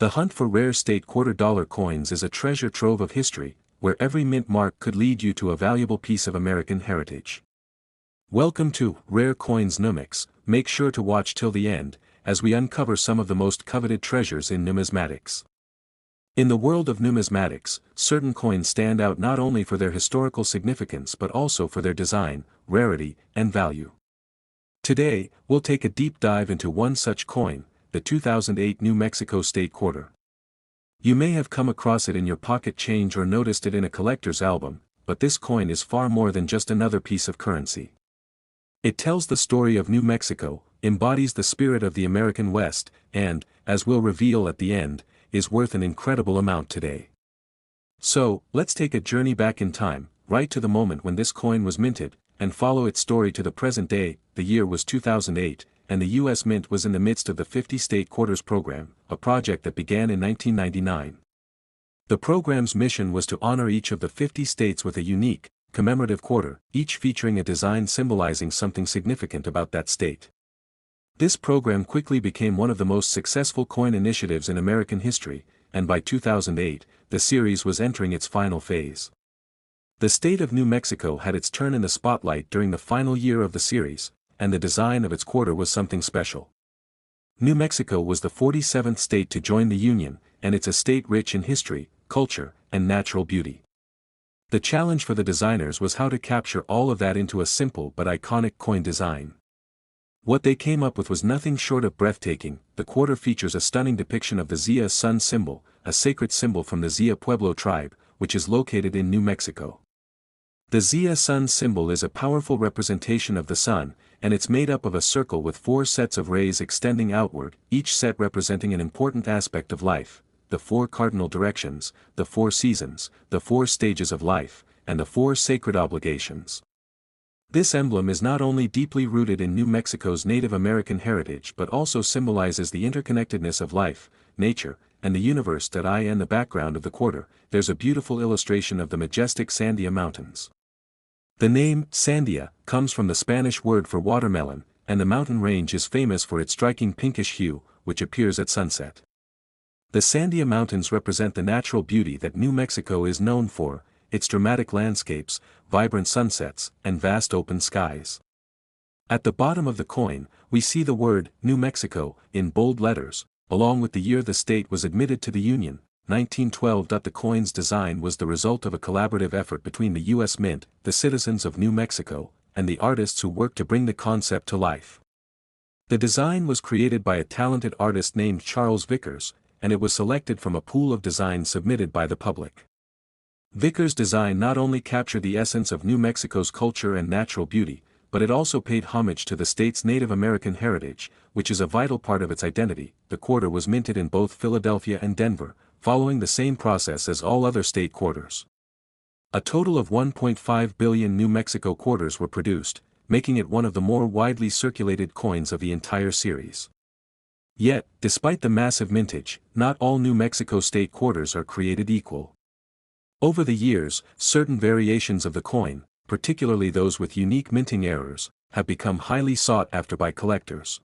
The hunt for rare state $quarter coins is a treasure trove of history, where every mint mark could lead you to a valuable piece of American heritage. Welcome to Rare Coins Numix. Make sure to watch till the end, as we uncover some of the most coveted treasures in numismatics. In the world of numismatics, certain coins stand out not only for their historical significance but also for their design, rarity, and value. Today, we'll take a deep dive into one such coin, the 2008 New Mexico State Quarter. You may have come across it in your pocket change or noticed it in a collector's album, but this coin is far more than just another piece of currency. It tells the story of New Mexico, embodies the spirit of the American West, and, as we'll reveal at the end, is worth an incredible amount today. So, let's take a journey back in time, right to the moment when this coin was minted, and follow its story to the present day. The year was 2008, and the U.S. Mint was in the midst of the 50 State Quarters program, a project that began in 1999. The program's mission was to honor each of the 50 states with a unique, commemorative quarter, each featuring a design symbolizing something significant about that state. This program quickly became one of the most successful coin initiatives in American history, and by 2008, the series was entering its final phase. The state of New Mexico had its turn in the spotlight during the final year of the series, and the design of its quarter was something special. New Mexico was the 47th state to join the Union, and it's a state rich in history, culture, and natural beauty. The challenge for the designers was how to capture all of that into a simple but iconic coin design. What they came up with was nothing short of breathtaking. The quarter features a stunning depiction of the Zia sun symbol, a sacred symbol from the Zia Pueblo tribe, which is located in New Mexico. The Zia sun symbol is a powerful representation of the sun, and it's made up of a circle with 4 sets of rays extending outward, each set representing an important aspect of life: the 4 cardinal directions, the 4 seasons, the 4 stages of life, and the 4 sacred obligations. This emblem is not only deeply rooted in New Mexico's Native American heritage but also symbolizes the interconnectedness of life, nature, and the universe. In the background of the quarter, there's a beautiful illustration of the majestic Sandia Mountains. The name, Sandia, comes from the Spanish word for watermelon, and the mountain range is famous for its striking pinkish hue, which appears at sunset. The Sandia Mountains represent the natural beauty that New Mexico is known for, its dramatic landscapes, vibrant sunsets, and vast open skies. At the bottom of the coin, we see the word, New Mexico, in bold letters, along with the year the state was admitted to the Union, 1912. The coin's design was the result of a collaborative effort between the U.S. Mint, the citizens of New Mexico, and the artists who worked to bring the concept to life. The design was created by a talented artist named Charles Vickers, and it was selected from a pool of designs submitted by the public. Vickers' design not only captured the essence of New Mexico's culture and natural beauty, but it also paid homage to the state's Native American heritage, which is a vital part of its identity. The quarter was minted in both Philadelphia and Denver, following the same process as all other state quarters. A total of 1.5 billion New Mexico quarters were produced, making it one of the more widely circulated coins of the entire series. Yet, despite the massive mintage, not all New Mexico state quarters are created equal. Over the years, certain variations of the coin, particularly those with unique minting errors, have become highly sought after by collectors.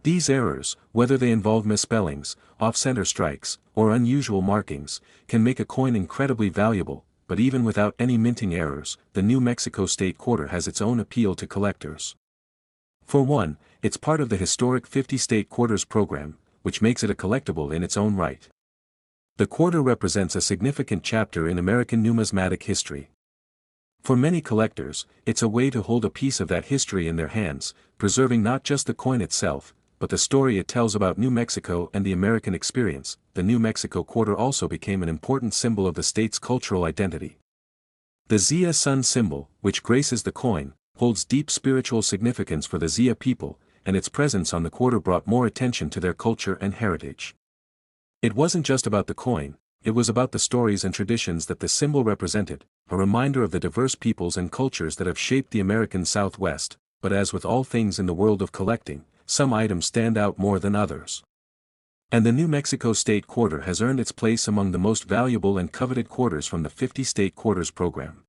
These errors, whether they involve misspellings, off-center strikes, or unusual markings, can make a coin incredibly valuable, but even without any minting errors, the New Mexico State Quarter has its own appeal to collectors. For one, it's part of the historic 50 State Quarters program, which makes it a collectible in its own right. The quarter represents a significant chapter in American numismatic history. For many collectors, it's a way to hold a piece of that history in their hands, preserving not just the coin itself, but the story it tells about New Mexico and the American experience. The New Mexico quarter also became an important symbol of the state's cultural identity. The Zia sun symbol, which graces the coin, holds deep spiritual significance for the Zia people, and its presence on the quarter brought more attention to their culture and heritage. It wasn't just about the coin, it was about the stories and traditions that the symbol represented, a reminder of the diverse peoples and cultures that have shaped the American Southwest. But as with all things in the world of collecting, some items stand out more than others. And the New Mexico State Quarter has earned its place among the most valuable and coveted quarters from the 50 State Quarters program.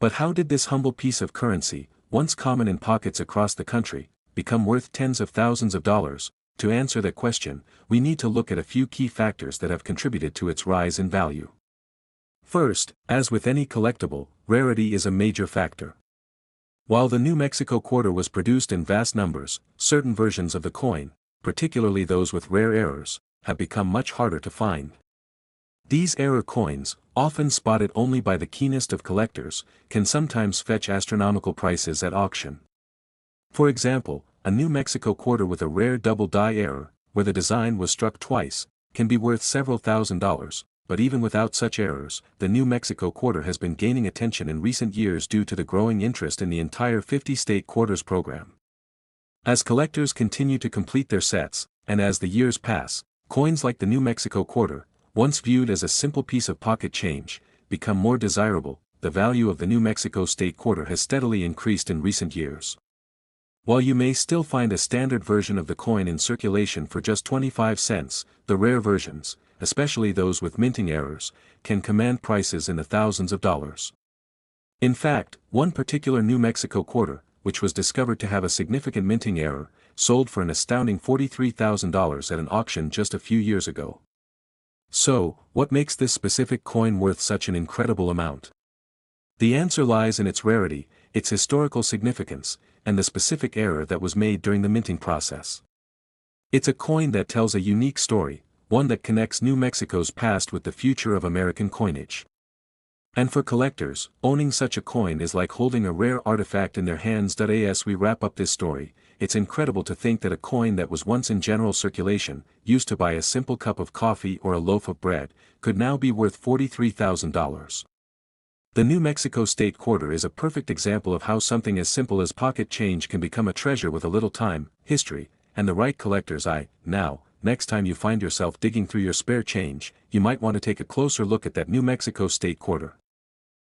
But how did this humble piece of currency, once common in pockets across the country, become worth tens of thousands of dollars? To answer that question, we need to look at a few key factors that have contributed to its rise in value. First, as with any collectible, rarity is a major factor. While the New Mexico quarter was produced in vast numbers, certain versions of the coin, particularly those with rare errors, have become much harder to find. These error coins, often spotted only by the keenest of collectors, can sometimes fetch astronomical prices at auction. For example, a New Mexico quarter with a rare double die error, where the design was struck twice, can be worth several $1,000s, but even without such errors, the New Mexico quarter has been gaining attention in recent years due to the growing interest in the entire 50-state quarters program. As collectors continue to complete their sets, and as the years pass, coins like the New Mexico quarter, once viewed as a simple piece of pocket change, become more desirable. The value of the New Mexico state quarter has steadily increased in recent years. While you may still find a standard version of the coin in circulation for just 25 cents, the rare versions, especially those with minting errors, can command prices in the thousands of dollars. In fact, one particular New Mexico quarter, which was discovered to have a significant minting error, sold for an astounding $43,000 at an auction just a few years ago. So, what makes this specific coin worth such an incredible amount? The answer lies in its rarity, its historical significance, and the specific error that was made during the minting process. It's a coin that tells a unique story, one that connects New Mexico's past with the future of American coinage. And for collectors, owning such a coin is like holding a rare artifact in their hands. As we wrap up this story, it's incredible to think that a coin that was once in general circulation, used to buy a simple cup of coffee or a loaf of bread, could now be worth $43,000. The New Mexico state quarter is a perfect example of how something as simple as pocket change can become a treasure with a little time, history, and the right collector's eye. Now, next time you find yourself digging through your spare change, you might want to take a closer look at that New Mexico state quarter.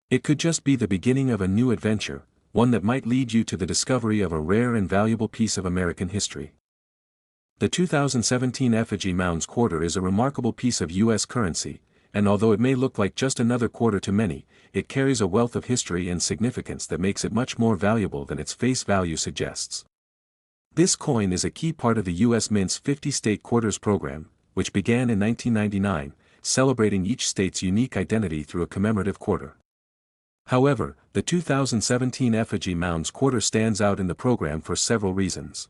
It could just be the beginning of a new adventure, one that might lead you to the discovery of a rare and valuable piece of American history. The 2017 effigy Mounds quarter is a remarkable piece of U.S. currency, and although it may look like just another quarter to many, it carries a wealth of history and significance that makes it much more valuable than its face value suggests. This coin is a key part of the U.S. Mint's 50-state quarters program, which began in 1999, celebrating each state's unique identity through a commemorative quarter. However, the 2017 effigy Mounds quarter stands out in the program for several reasons.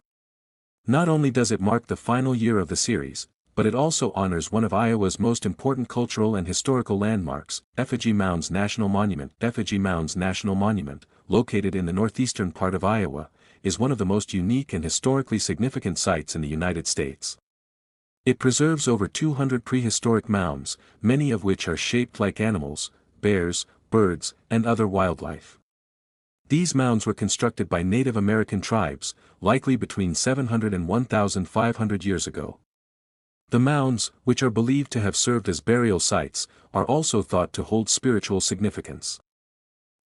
Not only does it mark the final year of the series, but it also honors one of Iowa's most important cultural and historical landmarks, Effigy Mounds National Monument. Effigy Mounds National Monument, located in the northeastern part of Iowa, is one of the most unique and historically significant sites in the United States. It preserves over 200 prehistoric mounds, many of which are shaped like animals, bears, birds, and other wildlife. These mounds were constructed by Native American tribes, likely between 700 and 1,500 years ago. The mounds, which are believed to have served as burial sites, are also thought to hold spiritual significance.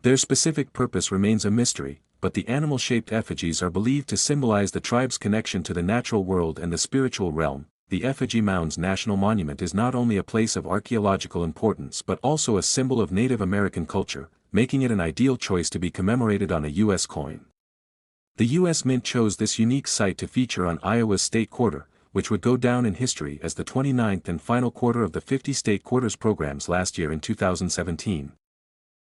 Their specific purpose remains a mystery, but the animal-shaped effigies are believed to symbolize the tribe's connection to the natural world and the spiritual realm. The Effigy Mounds National Monument is not only a place of archaeological importance but also a symbol of Native American culture, making it an ideal choice to be commemorated on a U.S. coin. The U.S. Mint chose this unique site to feature on Iowa's state quarter, which would go down in history as the 29th and final quarter of the 50-state quarters programs last year in 2017.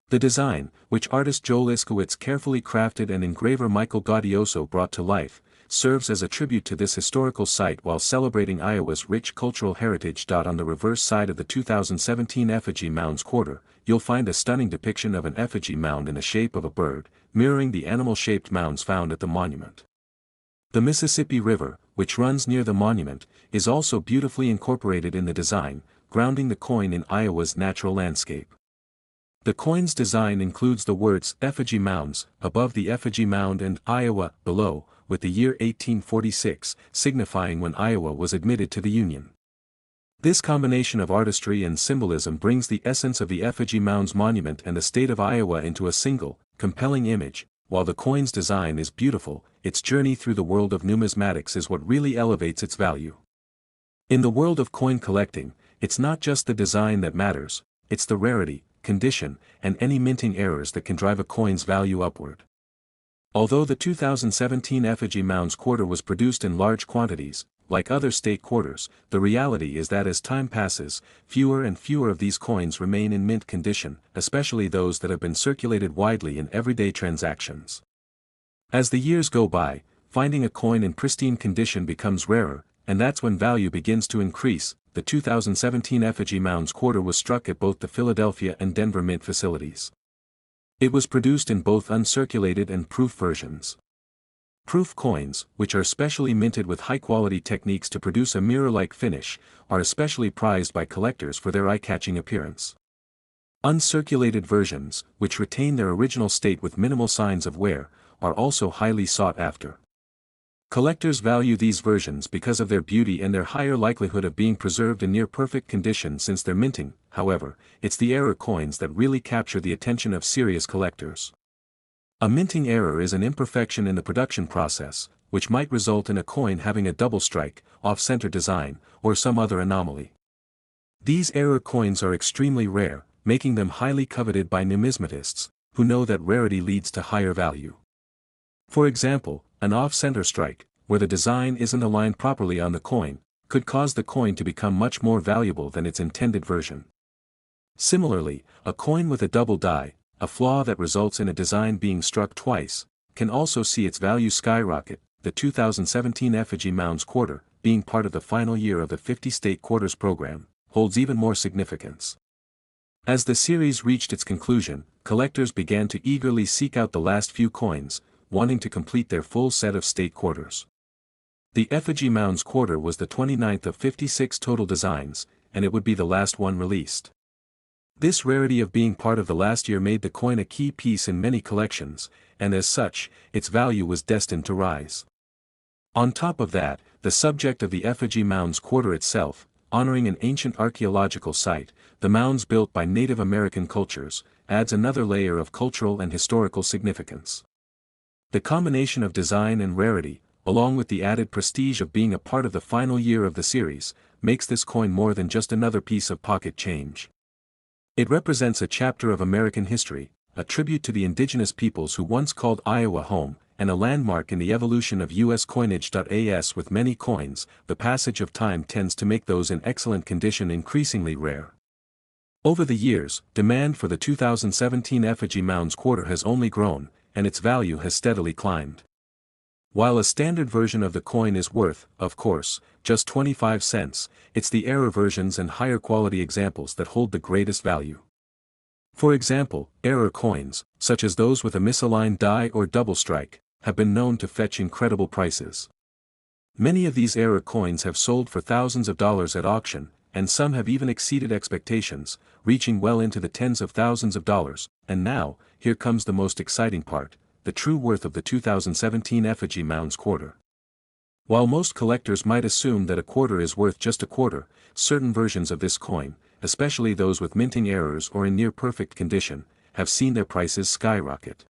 The design, which artist Joel Iskowitz carefully crafted and engraver Michael Gaudioso brought to life, serves as a tribute to this historical site while celebrating Iowa's rich cultural heritage. On the reverse side of the 2017 Effigy Mounds quarter, you'll find a stunning depiction of an effigy mound in the shape of a bird, mirroring the animal-shaped mounds found at the monument. The Mississippi River, which runs near the monument, is also beautifully incorporated in the design, grounding the coin in Iowa's natural landscape. The coin's design includes the words Effigy Mounds above the effigy mound and Iowa below, with the year 1846 signifying when Iowa was admitted to the Union. This combination of artistry and symbolism brings the essence of the Effigy Mounds Monument and the state of Iowa into a single, compelling image. While the coin's design is beautiful, its journey through the world of numismatics is what really elevates its value. In the world of coin collecting, it's not just the design that matters, it's the rarity, condition, and any minting errors that can drive a coin's value upward. Although the 2017 Effigy Mounds quarter was produced in large quantities, like other state quarters, the reality is that as time passes, fewer and fewer of these coins remain in mint condition, especially those that have been circulated widely in everyday transactions. As the years go by, finding a coin in pristine condition becomes rarer, and that's when value begins to increase. The 2017 effigy Mounds quarter was struck at both the Philadelphia and Denver mint facilities. It was produced in both uncirculated and proof versions. Proof coins, which are specially minted with high-quality techniques to produce a mirror-like finish, are especially prized by collectors for their eye-catching appearance. Uncirculated versions, which retain their original state with minimal signs of wear, are also highly sought after. Collectors value these versions because of their beauty and their higher likelihood of being preserved in near-perfect condition since their minting. However, it's the error coins that really capture the attention of serious collectors. A minting error is an imperfection in the production process, which might result in a coin having a double strike, off-center design, or some other anomaly. These error coins are extremely rare, making them highly coveted by numismatists, who know that rarity leads to higher value. For example, an off-center strike, where the design isn't aligned properly on the coin, could cause the coin to become much more valuable than its intended version. Similarly, a coin with a double die, a flaw that results in a design being struck twice, can also see its value skyrocket. The 2017 effigy Mounds quarter, being part of the final year of the 50-state quarters program, holds even more significance. As the series reached its conclusion, collectors began to eagerly seek out the last few coins, wanting to complete their full set of state quarters. The effigy Mounds quarter was the 29th of 56 total designs, and it would be the last one released. This rarity of being part of the last year made the coin a key piece in many collections, and as such, its value was destined to rise. On top of that, the subject of the effigy Mounds quarter itself, honoring an ancient archaeological site, the mounds built by Native American cultures, adds another layer of cultural and historical significance. The combination of design and rarity, along with the added prestige of being a part of the final year of the series, makes this coin more than just another piece of pocket change. It represents a chapter of American history, a tribute to the indigenous peoples who once called Iowa home, and a landmark in the evolution of U.S. coinage. As with many coins, the passage of time tends to make those in excellent condition increasingly rare. Over the years, demand for the 2017 effigy Mounds quarter has only grown, and its value has steadily climbed. While a standard version of the coin is worth, of course, just 25 cents, it's the error versions and higher quality examples that hold the greatest value. For example, error coins, such as those with a misaligned die or double strike, have been known to fetch incredible prices. Many of these error coins have sold for thousands of dollars at auction, and some have even exceeded expectations, reaching well into the tens of thousands of dollars. And now, here comes the most exciting part, the true worth of the 2017 effigy Mounds quarter. While most collectors might assume that a quarter is worth just a quarter, certain versions of this coin, especially those with minting errors or in near-perfect condition, have seen their prices skyrocket.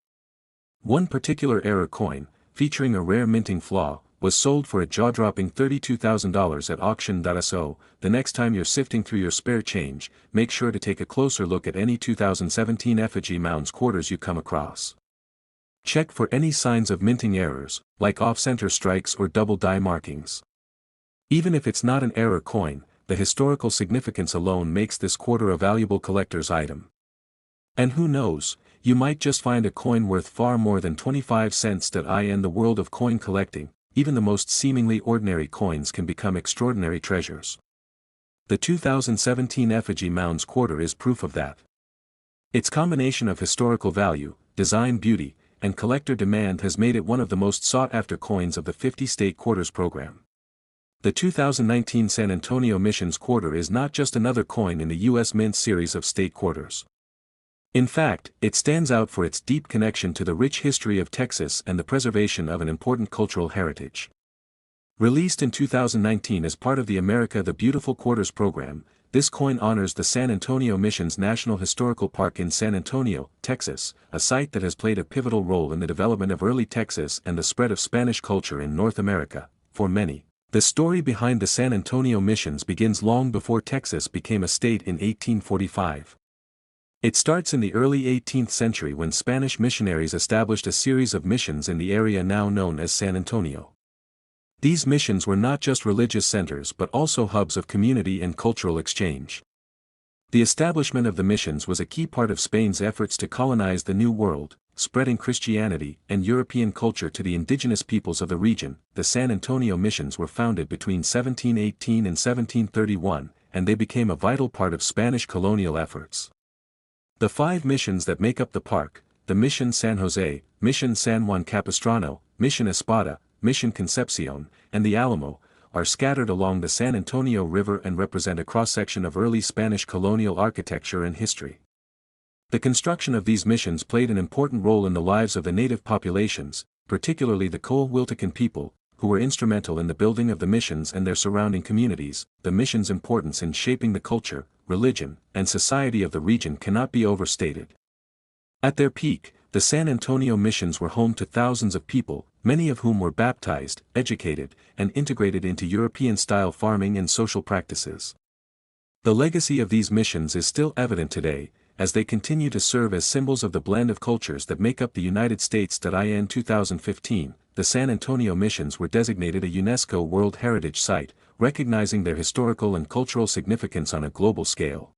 One particular error coin, featuring a rare minting flaw, was sold for a jaw-dropping $32,000 at auction. So, the next time you're sifting through your spare change, make sure to take a closer look at any 2017 effigy Mounds quarters you come across. Check for any signs of minting errors, like off-center strikes or double die markings. Even if it's not an error coin, the historical significance alone makes this quarter a valuable collector's item. And who knows, you might just find a coin worth far more than 25 cents. In the world of coin collecting, even the most seemingly ordinary coins can become extraordinary treasures. The 2017 effigy Mounds quarter is proof of that. Its combination of historical value, design beauty, and collector demand has made it one of the most sought-after coins of the 50-state quarters program. The 2019 San Antonio Missions quarter is not just another coin in the U.S. Mint series of state quarters. In fact, it stands out for its deep connection to the rich history of Texas and the preservation of an important cultural heritage. Released in 2019 as part of the America the Beautiful Quarters program, this coin honors the San Antonio Missions National Historical Park in San Antonio, Texas, a site that has played a pivotal role in the development of early Texas and the spread of Spanish culture in North America. For many, the story behind the San Antonio Missions begins long before Texas became a state in 1845. It starts in the early 18th century when Spanish missionaries established a series of missions in the area now known as San Antonio. These missions were not just religious centers but also hubs of community and cultural exchange. The establishment of the missions was a key part of Spain's efforts to colonize the New World, spreading Christianity and European culture to the indigenous peoples of the region. The San Antonio missions were founded between 1718 and 1731, and they became a vital part of Spanish colonial efforts. The 5 missions that make up the park, the Mission San Jose, Mission San Juan Capistrano, Mission Espada, Mission Concepcion, and the Alamo, are scattered along the San Antonio River and represent a cross-section of early Spanish colonial architecture and history. The construction of these missions played an important role in the lives of the native populations, particularly the Coahuiltecan people, who were instrumental in the building of the missions and their surrounding communities. The missions' importance in shaping the culture, religion, and society of the region cannot be overstated. At their peak, the San Antonio missions were home to thousands of people, many of whom were baptized, educated, and integrated into European-style farming and social practices. The legacy of these missions is still evident today, as they continue to serve as symbols of the blend of cultures that make up the United States. In 2015, the San Antonio missions were designated a UNESCO World Heritage Site, recognizing their historical and cultural significance on a global scale.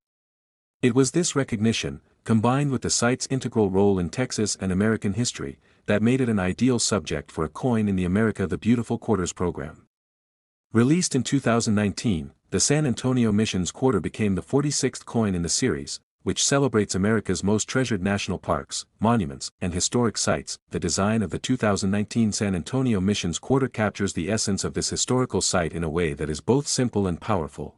It was this recognition, combined with the site's integral role in Texas and American history, that made it an ideal subject for a coin in the America the Beautiful Quarters program. Released in 2019, the San Antonio Missions Quarter became the 46th coin in the series, which celebrates America's most treasured national parks, monuments, and historic sites. The design of the 2019 San Antonio Missions Quarter captures the essence of this historical site in a way that is both simple and powerful.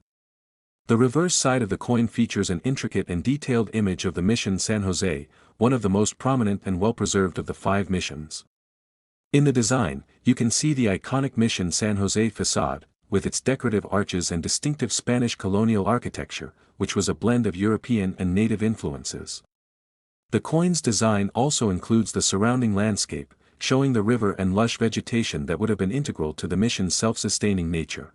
The reverse side of the coin features an intricate and detailed image of the Mission San Jose, one of the most prominent and well-preserved of the 5 missions. In the design, you can see the iconic Mission San Jose facade, with its decorative arches and distinctive Spanish colonial architecture, which was a blend of European and native influences. The coin's design also includes the surrounding landscape, showing the river and lush vegetation that would have been integral to the mission's self-sustaining nature.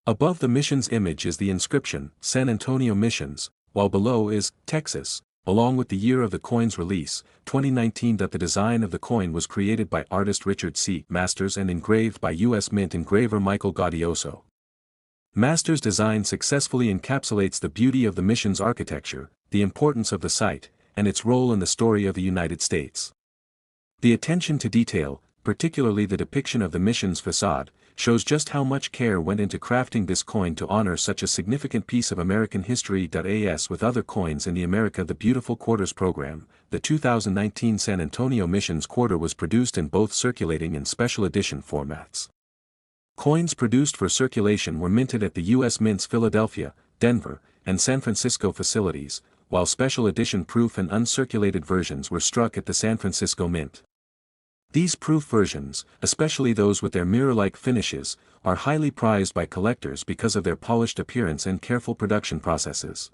Above the mission's image is the inscription, San Antonio Missions, while below is, Texas, along with the year of the coin's release, 2019. The design of the coin was created by artist Richard C. Masters and engraved by U.S. Mint engraver Michael Gaudioso. Masters' design successfully encapsulates the beauty of the mission's architecture, the importance of the site, and its role in the story of the United States. The attention to detail, particularly the depiction of the mission's facade, shows just how much care went into crafting this coin to honor such a significant piece of American history. As with other coins in the America the Beautiful Quarters program, the 2019 San Antonio Missions Quarter was produced in both circulating and special edition formats. Coins produced for circulation were minted at the U.S. Mint's Philadelphia, Denver, and San Francisco facilities, while special edition proof and uncirculated versions were struck at the San Francisco Mint. These proof versions, especially those with their mirror-like finishes, are highly prized by collectors because of their polished appearance and careful production processes.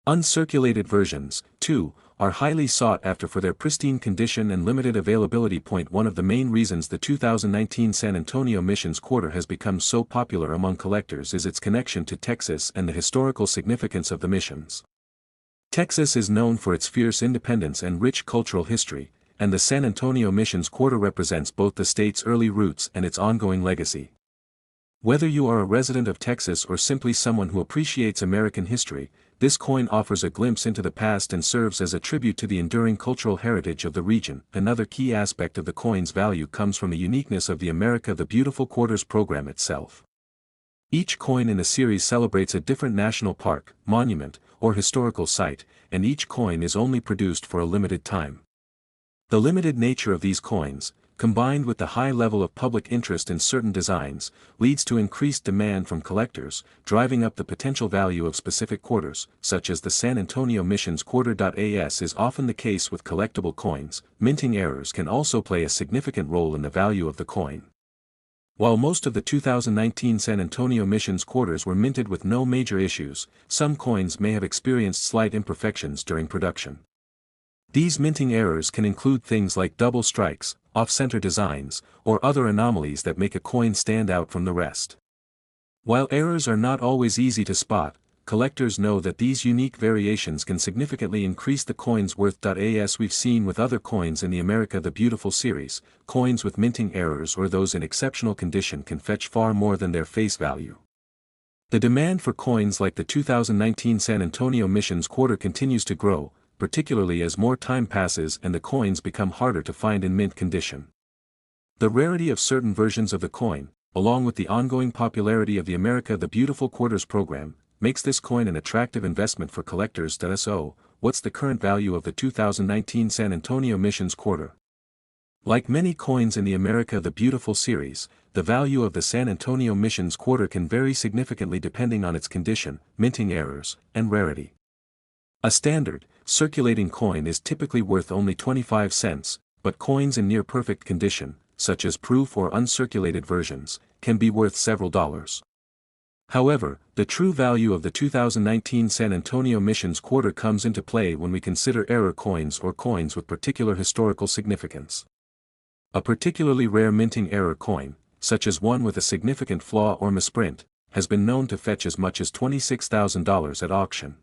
Uncirculated versions, too, are highly sought after for their pristine condition and limited availability. One of the main reasons the 2019 San Antonio Missions Quarter has become so popular among collectors is its connection to Texas and the historical significance of the missions. Texas is known for its fierce independence and rich cultural history, and the San Antonio Missions Quarter represents both the state's early roots and its ongoing legacy. Whether you are a resident of Texas or simply someone who appreciates American history, this coin offers a glimpse into the past and serves as a tribute to the enduring cultural heritage of the region. Another key aspect of the coin's value comes from the uniqueness of the America the Beautiful Quarters program itself. Each coin in the series celebrates a different national park, monument, or historical site, and each coin is only produced for a limited time. The limited nature of these coins, combined with the high level of public interest in certain designs, leads to increased demand from collectors, driving up the potential value of specific quarters, such as the San Antonio Missions Quarter. As is often the case with collectible coins, minting errors can also play a significant role in the value of the coin. While most of the 2019 San Antonio Missions Quarters were minted with no major issues, some coins may have experienced slight imperfections during production. These minting errors can include things like double strikes, off-center designs, or other anomalies that make a coin stand out from the rest. While errors are not always easy to spot, collectors know that these unique variations can significantly increase the coin's worth. As we've seen with other coins in the America the Beautiful series, coins with minting errors or those in exceptional condition can fetch far more than their face value. The demand for coins like the 2019 San Antonio Missions quarter continues to grow, particularly as more time passes and the coins become harder to find in mint condition. The rarity of certain versions of the coin, along with the ongoing popularity of the America the Beautiful Quarters program, makes this coin an attractive investment for collectors. So, what's the current value of the 2019 San Antonio Missions quarter? Like many coins in the America the Beautiful series, the value of the San Antonio Missions quarter can vary significantly depending on its condition, minting errors, and rarity. A standard, circulating coin is typically worth only 25 cents, but coins in near-perfect condition, such as proof or uncirculated versions, can be worth several dollars. However, the true value of the 2019 San Antonio Missions quarter comes into play when we consider error coins or coins with particular historical significance. A particularly rare minting error coin, such as one with a significant flaw or misprint, has been known to fetch as much as $26,000 at auction.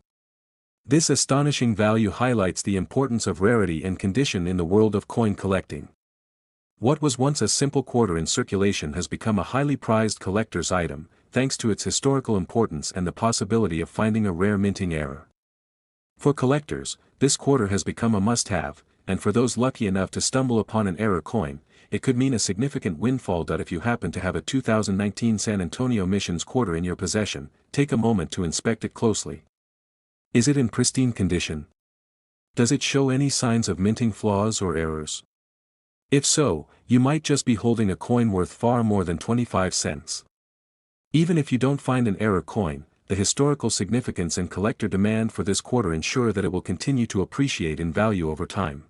This astonishing value highlights the importance of rarity and condition in the world of coin collecting. What was once a simple quarter in circulation has become a highly prized collector's item, thanks to its historical importance and the possibility of finding a rare minting error. For collectors, this quarter has become a must-have, and for those lucky enough to stumble upon an error coin, it could mean a significant windfall. If you happen to have a 2019 San Antonio Missions quarter in your possession, take a moment to inspect it closely. Is it in pristine condition? Does it show any signs of minting flaws or errors? If so, you might just be holding a coin worth far more than 25 cents. Even if you don't find an error coin, the historical significance and collector demand for this quarter ensure that it will continue to appreciate in value over time.